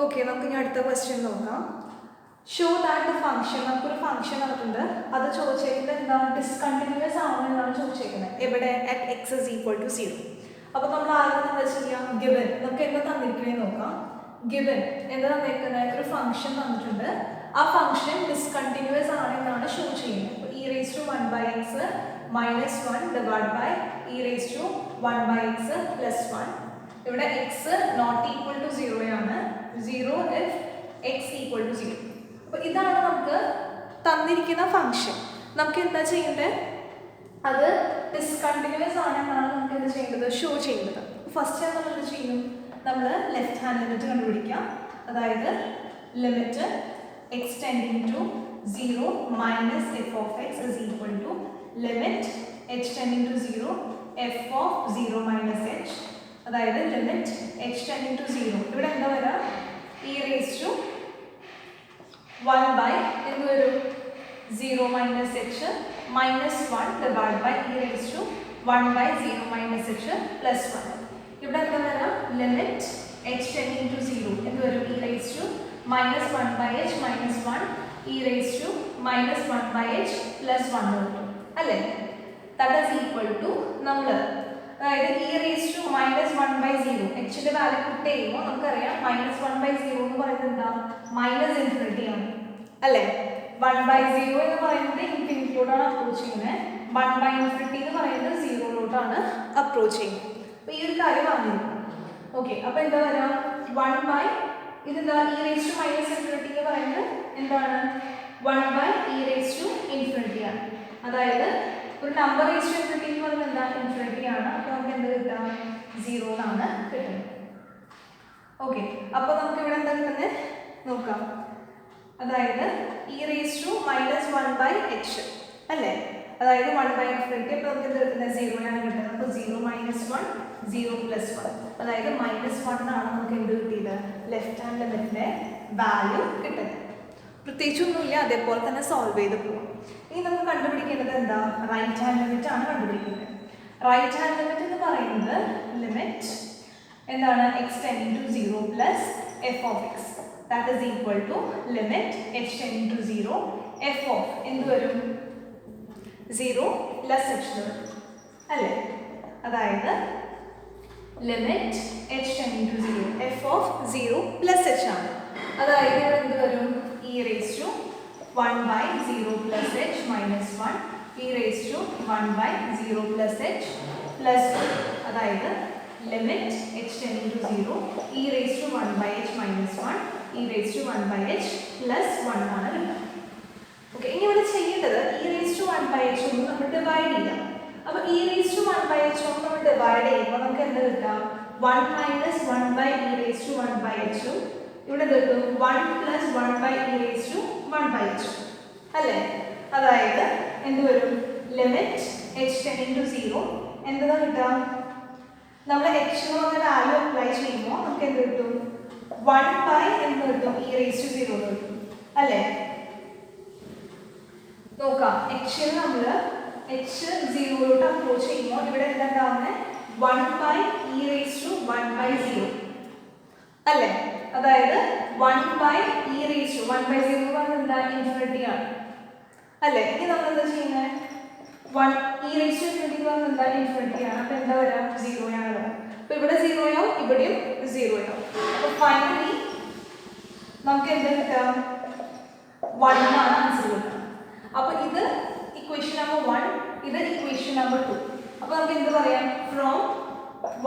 Okay, നമുക്ക് ഇനി അടുത്ത ക്വസ്റ്റ്യൻ നോക്കാം. ഷോ ദാറ്റ് ദ ഫംഗ്ഷൻ, നമുക്കൊരു ഫംഗ്ഷൻ തന്നിട്ടുണ്ട്, അത് ചോദിച്ചേക്കുന്നത് എന്താണ്, ഡിസ്കണ്ടിന്യൂസ് ആണോ എന്നാണ് ചോദിച്ചേക്കുന്നത്. എവിടെ? At x is equal to 0. അപ്പോൾ നമ്മൾ ആദ്യം എന്താ ചെയ്യാം, ഗിവൻ, നമുക്ക് എന്താ തന്നിരിക്കുന്നത് നോക്കാം. ഗിവൻ എന്താ തന്നിരിക്കുന്നത്, ഒരു ഫംഗ്ഷൻ തന്നിട്ടുണ്ട്, ആ ഫംഗ്ഷൻ ഡിസ്കണ്ടിന്യൂസ് ആണെന്നാണ് ഷോ ചെയ്യുന്നത്. അപ്പോൾ e⁻1/x -1 ഡിവൈഡ് ബൈ e⁻1/x +1. ഇവിടെ x നോട്ട് ഈക്വൽ ടു 0 ആണ്, 0 if x ഈക്വൽ ടു 0. അപ്പോൾ ഇതാണ് നമുക്ക് തന്നിരിക്കുന്ന ഫംഗ്ഷൻ. നമുക്ക് എന്താ ചെയ്യേണ്ടത്, അത് ഡിസ്കണ്ടിന്യൂസ് ആണെന്നാണ് നമുക്ക് എന്താ ചെയ്യേണ്ടത്, ഷോ ചെയ്യേണ്ടത്. ഫസ്റ്റ് നമ്മൾ എന്ത് ചെയ്യും, നമ്മൾ ലെഫ്റ്റ് ഹാൻഡ് ലിമിറ്റ് കണ്ടുപിടിക്കാം. അതായത് limit x tending to 0 minus f of x is equal to limit h tending to 0 f of 0 minus h. അതായത് ലിമിറ്റ് h ടെൻഡിങ് ടു 0, ഇവിടെ എന്താ വരാ, e⁻1 എന്ത് വരും, 0 minus h -1 divide by e⁻1/0 minus h +1. ഇവിടെ എന്താ വരാ, limit h tending to 0 എന്ത് വരും, e⁻1/h -1 e⁻1/h +1 വരും അല്ലേ. ദാറ്റ് ഈസ് ഈക്വൽ ടു നമ്മൾ അതായത് e⁻1/0 എച്ചിന്റെ വാല്യൂ പുട്ട് ചെയ്യുമ്പോൾ നമുക്കറിയാം -1/0 എന്ന് പറയുന്നത് എന്താ, -∞ ആണ് അല്ലേ. 1/0 എന്ന് പറയുന്നത് ഇൻഫിനിറ്റിയോടാണ് അപ്രോച്ച് ചെയ്യുന്നത്, 1/∞ എന്ന് പറയുന്നത് 0 അപ്രോച്ച് ചെയ്യുന്നത്. അപ്പോൾ ഈ ഒരു കാര്യം അറിഞ്ഞിരിക്കണം. ഓക്കെ, അപ്പോൾ എന്താ പറയുക, 1 ഇതെന്താ e⁻∞ എന്ന് പറയുന്നത് എന്താണ്, 1/e⁻∞ ആണ്. അതായത് ഒരു നമ്പർ ∞ എന്ന് പറയുന്നത് എന്താ, ഇൻഫിനിറ്റി ആണ്. അപ്പോൾ നമുക്ക് എന്ത് കിട്ടാം, 0 എന്നാണ് കിട്ടുന്നത്. ഓക്കെ, അപ്പോൾ നമുക്ക് ഇവിടെ എന്താ കിട്ടുന്നത് നോക്കാം. അതായത് e⁻1/h അല്ലേ, അതായത് 1/∞. അപ്പോൾ നമുക്ക് എന്ത് കിട്ടുന്നത്, 0 ആണ് കിട്ടുന്നത്. അപ്പോൾ 0 -1 0 +1, അതായത് -1 ആണ് നമുക്ക് എന്ത് കിട്ടിയത്, ലെഫ്റ്റ് ഹാൻഡ് ലിമിറ്റിന്റെ വാല്യൂ കിട്ടുന്നത്. പ്രത്യേകിച്ചൊന്നുമില്ല, അതേപോലെ തന്നെ സോൾവ് ചെയ്ത് പോകും. ഇനി നമുക്ക് കണ്ടുപിടിക്കേണ്ടത് എന്താ, റൈറ്റ് ഹാൻഡ് ലിമിറ്റ് ആണ് കണ്ടുപിടിക്കുന്നത്. റൈറ്റ് ഹാൻഡ് ലിമിറ്റ് എന്ന് പറയുന്നത് ലിമിറ്റ് എന്താണ്, x tending to 0 plus f of x that is equal to limit h tending to 0 f of എന്ത് വരും, 0 പ്ലസ് h വരും അല്ലേ. അതായത് limit h tending to 0 f of 0 plus h ആണ്. അതായത് ഇവിടെ എന്ത് വരും, e⁻1/0 plus h minus 1 e⁻1/0 plus h plus 1. അതായത് limit h tending to 0 e⁻1/h minus 1 e⁻1/h plus 1 ആണ് കിട്ടുന്നത്. ഓക്കെ, ഇനി ഇവിടെ ചെയ്യേണ്ടത് e⁻1/h ഒന്ന് നമ്മൾ ഡിവൈഡ് ചെയ്യാം. അപ്പോൾ e⁻1/h ഒന്ന് നമ്മൾ ഡിവൈഡ് ചെയ്യുമ്പോൾ നമുക്ക് എന്ത് കിട്ടാം, 1 - 1/e⁻1/h ഇവിടെ കിട്ടും 1 + 1/e⁻1/h അല്ലേ. അതായത് എന്ത് വരും, ലിമിറ്റ് h ടെൻഡിങ് ടു 0 എന്താ കിട്ടാം, നമ്മൾ h എന്ന് പറഞ്ഞ വാല്യൂ അപ്ലൈ ചെയ്യുമ്പോൾ നമുക്ക് എന്ത് കിട്ടും, 1 എന്ന് കിട്ടും, e⁻0 കിട്ടും അല്ലേ. നോക്കാം, h നമ്മൾ h 0 അപ്രോച്ച് ചെയ്യുമ്പോൾ ഇവിടെ എന്താ ഉണ്ടാവുന്നത്, 1/e⁻1/0 അല്ലേ. അതായത് 1/e⁻1/0 എന്ന് പറയുന്നത് എന്താ, ഇൻഫിനിറ്റി ആണ് അല്ലേ. ഇനി നമ്മൾ എന്താ ചെയ്യുന്നത്, e⁻∞ എന്ന് പറയുന്നത് എന്താ, ഇൻഫിനിറ്റി ആണ്. അപ്പോൾ എന്താ വരാം, 0 ആണ് വരാം. അപ്പോൾ ഇവിടെ 0 ആവും, ഇവിടെയും 0 ആവും. അപ്പോൾ ഫൈനലി നമുക്ക് എന്താ കിട്ടാം, 1 ആണ് ആൻസർ കിട്ടുക. അപ്പോൾ ഇത് ഇക്വേഷൻ നമ്പർ 1, ഇത് ഇക്വേഷൻ നമ്പർ 2. അപ്പോൾ നമുക്ക് എന്ത് പറയാം, ഫ്രോം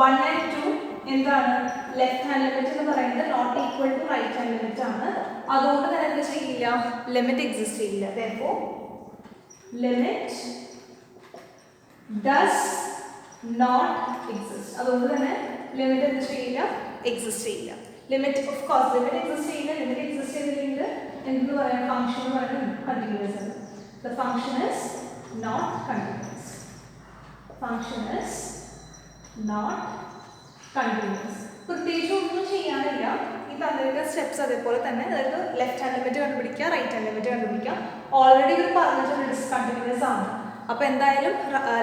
1 and 2 എന്താണ്, ലെഫ്റ്റ് ഹാൻഡ് ലിമിറ്റ് എന്ന് പറയുന്നത് not equal to right hand limit ആണ്. അതുകൊണ്ട് തന്നെ എന്ത് ചെയ്യില്ല, ലിമിറ്റ് എക്സിസ്റ്റ് ചെയ്യില്ല. therefore limit does not exist. അതുകൊണ്ട് തന്നെ ലിമിറ്റ് എന്ത് ചെയ്യില്ല, എക്സിസ്റ്റ് ചെയ്യില്ല. Limit of course limit exist ചെയ്യില്ല. ലിമിറ്റ് എക്സിസ്റ്റ് ചെയ്തില്ലെങ്കിൽ എന്ത് പറയാം, ഫംഗ്ഷൻ എന്ന് പറയുന്നത് കണ്ടിന്യൂസ് ആണ്. The function is not continuous. Function is not continuous. പ്രത്യേകിച്ച് ഒന്നും ചെയ്യാനില്ല. ഈ തന്നിരിക്കുന്ന സ്റ്റെപ്സ് അതേപോലെ തന്നെ, അതായത് ലെഫ്റ്റ് ഹാൻഡ് ലിമിറ്റ് കണ്ടുപിടിക്കുക, റൈറ്റ് ഹാൻഡ് ലിമിറ്റ് കണ്ടുപിടിക്കുക. ഓൾറെഡി ഇവർ പറഞ്ഞിട്ടുള്ള ഡിസ്കണ്ടിന്യൂസ് ആണ്. അപ്പോൾ എന്തായാലും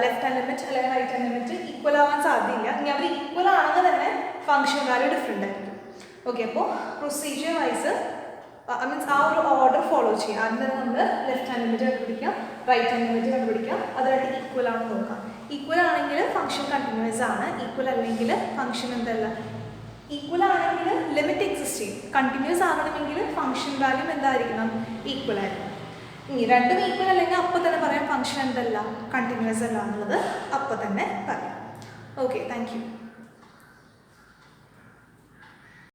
ലെഫ്റ്റ് ഹാൻഡ് ലിമിറ്റ് അല്ലെങ്കിൽ റൈറ്റ് ഹാൻഡ് ലിമിറ്റ് ഈക്വൽ ആവാൻ സാധ്യതയില്ല. ഇനി അവർ ഈക്വൽ ആണെങ്കിൽ തന്നെ ഫംഗ്ഷൻ വാല്യൂ ഡിഫറെൻ്റ് ആയിരിക്കും. ഓക്കെ, അപ്പോൾ പ്രൊസീജിയർ വൈസ് മീൻസ് ആ ഒരു ഓർഡർ ഫോളോ ചെയ്യുക. ആദ്യം തന്നെ നമ്മൾ ലെഫ്റ്റ് ഹാൻഡ് ലിമിറ്റ് കണ്ടുപിടിക്കാം, റൈറ്റ് ഹാൻഡ് ലിമിറ്റ് കണ്ടുപിടിക്കാം, അതായിട്ട് ഈക്വൽ ആണെന്ന് നോക്കാം. ഈക്വൽ ആണെങ്കിൽ ഫംഗ്ഷൻ കണ്ടിന്യൂസ് ആണ്, ഈക്വൽ അല്ലെങ്കിൽ ഫംഗ്ഷൻ എന്തല്ല. ഈക്വൽ ആണെങ്കിൽ ലിമിറ്റ് എക്സിസ്റ്റ് ചെയ്യും. കണ്ടിന്യൂസ് ആകണമെങ്കിൽ ഫംഗ്ഷൻ വാല്യൂ എന്തായിരിക്കണം, ഈക്വൽ ആയിരിക്കണം. ഇനി രണ്ടും ഈക്വൽ അല്ലെങ്കിൽ അപ്പോൾ തന്നെ പറയാം ഫംഗ്ഷൻ എന്തല്ല, കണ്ടിന്യൂസ് അല്ല എന്നുള്ളത് അപ്പോൾ തന്നെ പറയാം. Okay, thank you.